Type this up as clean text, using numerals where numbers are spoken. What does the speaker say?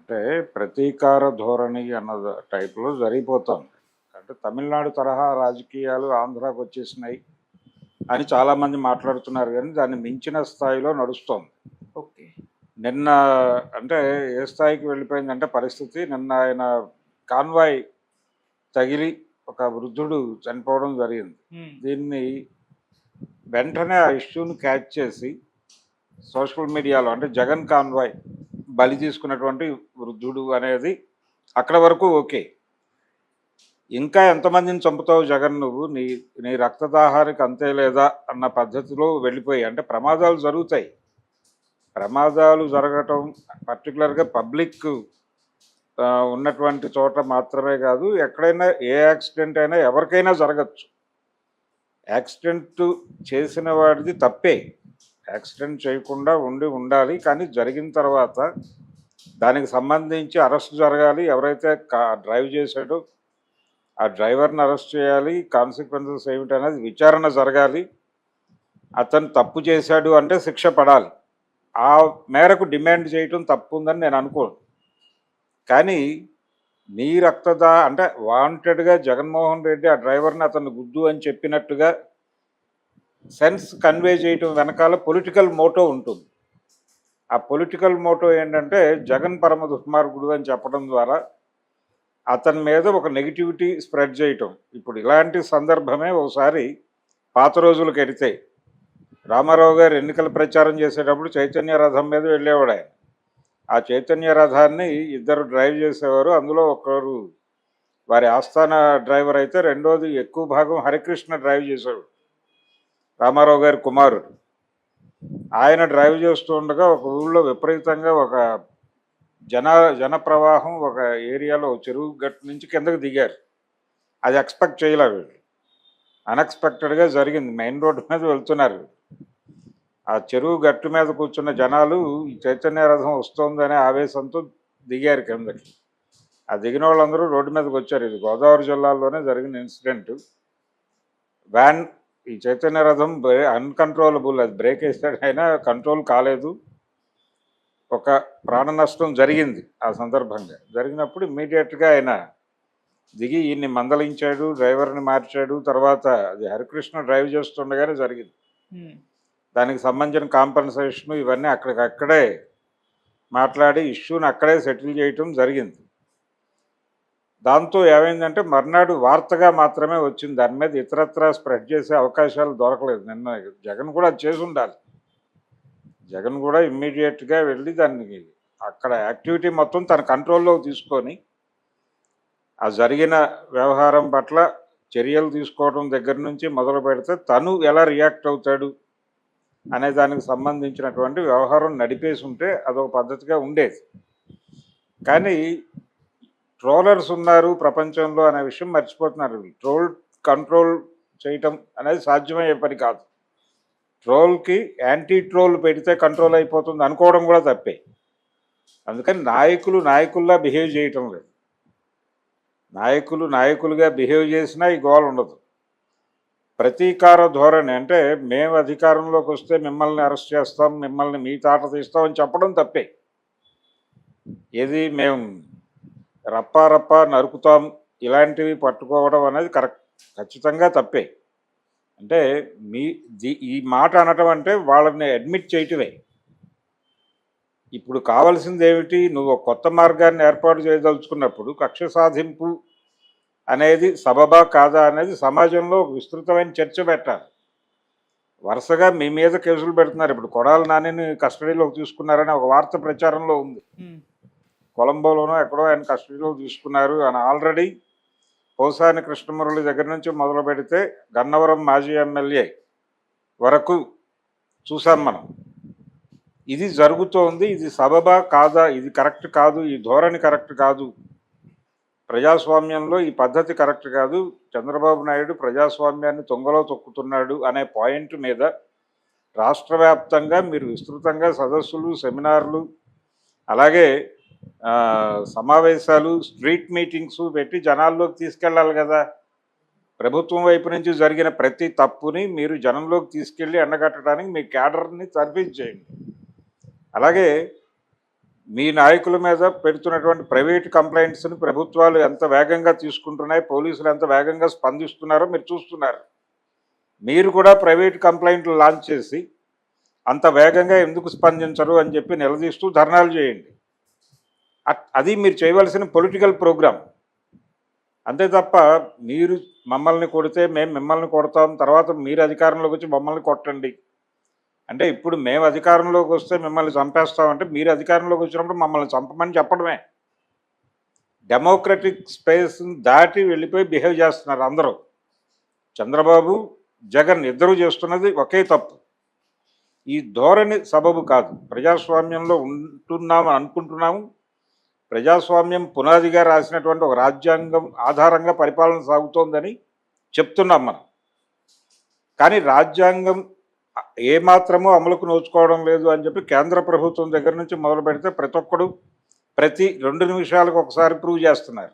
అంటే ప్రతీకార ధోరణి అన్న టైప్‌లో జరిగిపోతోంది. అంటే తమిళనాడు తరహా రాజకీయాలు ఆంధ్రాకి వచ్చేసినాయి అని చాలామంది మాట్లాడుతున్నారు గానీ, దాన్ని మించిన స్థాయిలో నడుస్తోంది. ఓకే. నిన్న అంటే ఏ స్థాయికి వెళ్ళిపోయిందంటే పరిస్థితి, నిన్న ఆయన కాన్వాయ్ తగిలి ఒక వృద్ధుడు చనిపోవడం జరిగింది. హ్మ్. దీన్ని వెంటనే ఆ ఇష్యూని క్యాచ్ చేసి సోషల్ మీడియాలో అంటే జగన్ కాన్వాయ్ బలి తీసుకున్నటువంటి వృద్ధుడు అనేది అక్కడ వరకు ఓకే. ఇంకా ఎంతమందిని చంపుతావు జగన్ నువ్వు? నీ నీ రక్తదాహానికి అంతే లేదా అన్న పద్ధతిలో వెళ్ళిపోయి అంటే ప్రమాదాలు జరుగుతాయి. ప్రమాదాలు జరగటం పర్టికులర్‌గా పబ్లిక్ ఉన్నటువంటి చోట మాత్రమే కాదు, ఎక్కడైనా ఏ యాక్సిడెంట్ అయినా ఎవరికైనా జరగచ్చు. యాక్సిడెంట్ చేసిన వాడిది తప్పే. యాక్సిడెంట్ చేయకుండా ఉండాలి. కానీ జరిగిన తర్వాత దానికి సంబంధించి అరెస్ట్ జరగాలి. ఎవరైతే డ్రైవ్ చేశాడో ఆ డ్రైవర్‌ని అరెస్ట్ చేయాలి. కాన్సిక్వెన్సెస్ ఏమిటనేది విచారణ జరగాలి. అతను తప్పు చేశాడు అంటే శిక్ష పడాలి. ఆ మేరకు డిమాండ్ చేయటం తప్పుందని నేను అనుకోను. కానీ నీ అంటే వాంటెడ్‌గా జగన్మోహన్ రెడ్డి ఆ డ్రైవర్‌ని అతన్ని గుద్దు అని చెప్పినట్టుగా సెన్స్ కన్వే చేయటం వెనకాల పొలిటికల్ మోటో ఉంటుంది. ఆ పొలిటికల్ మోటో ఏంటంటే జగన్ పరమ దుర్మార్గుడు అని చెప్పడం ద్వారా అతని మీద ఒక నెగిటివిటీ స్ప్రెడ్ చేయటం. ఇప్పుడు ఇలాంటి సందర్భమే ఒకసారి పాత రోజులకెడితే రామారావు గారు ఎన్నికల ప్రచారం చేసేటప్పుడు చైతన్య రథం మీద వెళ్ళేవాడు ఆయన. ఆ చైతన్య రథాన్ని ఇద్దరు డ్రైవ్ చేసేవారు. అందులో ఒకరు వారి ఆస్థాన డ్రైవర్ అయితే రెండోది ఎక్కువ భాగం హరికృష్ణ డ్రైవ్ చేసేవాడు, రామారావు గారి కుమారుడు. ఆయన డ్రైవ్ చేస్తూ ఉండగా ఒక ఊళ్ళో విపరీతంగా ఒక జన జన ప్రవాహం ఒక ఏరియాలో చెరువు గట్టు నుంచి కిందకి దిగారు. అది ఎక్స్పెక్ట్ చేయలే వీళ్ళు. అన్ఎక్స్పెక్టెడ్గా జరిగింది. మెయిన్ రోడ్డు మీద వెళ్తున్నారు. ఆ చెరువు గట్టు మీద కూర్చున్న జనాలు ఈ చైతన్య రథం వస్తోందనే ఆవేశంతో దిగారు కిందకి. ఆ దిగిన వాళ్ళందరూ రోడ్డు మీదకి వచ్చారు. ఇది గోదావరి జిల్లాలోనే జరిగిన ఇన్సిడెంట్. వ్యాన్ ఈ చైతన్య రథం అన్కంట్రోలబుల్, అది బ్రేక్ వేస్తాడు అయినా కంట్రోల్ కాలేదు. ఒక ప్రాణ నష్టం జరిగింది. ఆ సందర్భంగా జరిగినప్పుడు ఇమ్మీడియట్గా ఆయన దిగి ఈయన్ని మందలించాడు, డ్రైవర్ని మార్చాడు. తర్వాత అది హరికృష్ణ డ్రైవ్ చేస్తుండగానే జరిగింది. దానికి సంబంధించిన కాంపన్సేషన్ ఇవన్నీ అక్కడికక్కడే మాట్లాడి ఇష్యూని అక్కడే సెటిల్ చేయటం జరిగింది. దాంతో ఏమైందంటే మర్నాడు వార్తగా మాత్రమే వచ్చింది. దాని మీద ఇతరత్రా స్ప్రెడ్ చేసే అవకాశాలు దొరకలేదు. నిన్న జగన్ కూడా అది చేసి ఉండాలి. జగన్ కూడా ఇమ్మీడియట్గా వెళ్ళి దానికి అక్కడ యాక్టివిటీ మొత్తం తన కంట్రోల్లో తీసుకొని ఆ జరిగిన వ్యవహారం పట్ల చర్యలు తీసుకోవడం దగ్గర నుంచి మొదలు పెడితే తను ఎలా రియాక్ట్ అవుతాడు అనే దానికి సంబంధించినటువంటి వ్యవహారం నడిపేసి ఉంటే అదొక పద్ధతిగా ఉండేది. కానీ ట్రోలర్స్ ఉన్నారు ప్రపంచంలో అనే విషయం మర్చిపోతున్నారు. ట్రోల్ కంట్రోల్ చేయటం అనేది సాధ్యమయ్యే పని కాదు. ట్రోల్కి యాంటీ ట్రోల్ పెడితే కంట్రోల్ అయిపోతుంది అనుకోవడం కూడా తప్పే. అందుకని నాయకులు నాయకుల్లా బిహేవ్ చేయటం లేదు. నాయకులు నాయకులుగా బిహేవ్ చేసినా ఈ గోల ఉండదు. ప్రతీకార ధోరణి అంటే మేము అధికారంలోకి వస్తే మిమ్మల్ని అరెస్ట్ చేస్తాం, మిమ్మల్ని మీ తాట తీస్తామని చెప్పడం తప్పే. ఏది మేము రప్పా నరుకుతాం ఇలాంటివి పట్టుకోవడం అనేది ఖచ్చితంగా తప్పే. అంటే ఈ మాట అనటం అంటే వాళ్ళని అడ్మిట్ చేయటమే. ఇప్పుడు కావాల్సింది ఏమిటి? నువ్వు కొత్త మార్గాన్ని ఏర్పాటు చేయదలుచుకున్నప్పుడు కక్ష సాధింపు అనేది సబబా కాదా అనేది సమాజంలో విస్తృతమైన చర్చ పెట్టాలి. వరుసగా మీ మీద కేసులు పెడుతున్నారు. ఇప్పుడు కొడాలి నానిని కస్టడీలోకి తీసుకున్నారని ఒక వార్త ప్రచారంలో ఉంది. కొలంబోలోనో ఎక్కడో ఆయన కస్టడీలోకి తీసుకున్నారు అని ఆల్రెడీ పోసాని కృష్ణమురళి దగ్గర నుంచి మొదలు పెడితే గన్నవరం మాజీ ఎమ్మెల్యే వరకు చూసాం మనం. ఇది జరుగుతోంది. ఇది సబబా కాదా? ఇది కరెక్ట్ కాదు. ఈ ధోరణి కరెక్ట్ కాదు. ప్రజాస్వామ్యంలో ఈ పద్ధతి కరెక్ట్ కాదు. చంద్రబాబు నాయుడు ప్రజాస్వామ్యాన్ని తొంగలో తొక్కుతున్నాడు అనే పాయింట్ మీద రాష్ట్ర వ్యాప్తంగా మీరు విస్తృతంగా సదస్సులు, సెమినార్లు, అలాగే సమావేశాలు, స్ట్రీట్ మీటింగ్స్ పెట్టి జనాల్లోకి తీసుకెళ్ళాలి కదా. ప్రభుత్వం వైపు నుంచి జరిగిన ప్రతి తప్పుని మీరు జనంలోకి తీసుకెళ్ళి ఎండగట్టడానికి మీ క్యాడర్ని సర్వీస్ చేయండి. అలాగే మీ నాయకుల మీద పెడుతున్నటువంటి ప్రైవేట్ కంప్లైంట్స్ని ప్రభుత్వాలు ఎంత వేగంగా తీసుకుంటున్నాయి, పోలీసులు ఎంత వేగంగా స్పందిస్తున్నారో మీరు చూస్తున్నారు. మీరు కూడా ప్రైవేట్ కంప్లైంట్లు లాంచ్ చేసి అంత వేగంగా ఎందుకు స్పందించరు అని చెప్పి నిలదీస్తూ ధర్నాలు చేయండి. అది మీరు చేయవలసిన పొలిటికల్ ప్రోగ్రామ్. అంతే తప్ప మీరు మమ్మల్ని కొడితే మేము మిమ్మల్ని కొడతాం, తర్వాత మీరు అధికారంలోకి వచ్చి మమ్మల్ని కొట్టండి అంటే, ఇప్పుడు మేము అధికారంలోకి వస్తే మిమ్మల్ని చంపేస్తామంటే, మీరు అధికారంలోకి వచ్చినప్పుడు మమ్మల్ని చంపమని చెప్పడమే. డెమోక్రటిక్ స్పేస్ని దాటి వెళ్ళిపోయి బిహేవ్ చేస్తున్నారు అందరూ. చంద్రబాబు, జగన్ ఇద్దరూ చేస్తున్నది ఒకే తప్పు. ఈ ధోరణి సబబు కాదు. ప్రజాస్వామ్యంలో ఉంటున్నాము అనుకుంటున్నాము. ప్రజాస్వామ్యం పునాదిగా రాసినటువంటి ఒక రాజ్యాంగం ఆధారంగా పరిపాలన సాగుతోందని చెప్తున్నాం మనం. కానీ రాజ్యాంగం ఏమాత్రమూ అమలుకు నోచుకోవడం లేదు అని చెప్పి కేంద్ర ప్రభుత్వం దగ్గర నుంచి మొదలు పెడితే ప్రతి ఒక్కడు ప్రతి 2 నిమిషాలకు ఒకసారి ప్రూవ్ చేస్తున్నారు.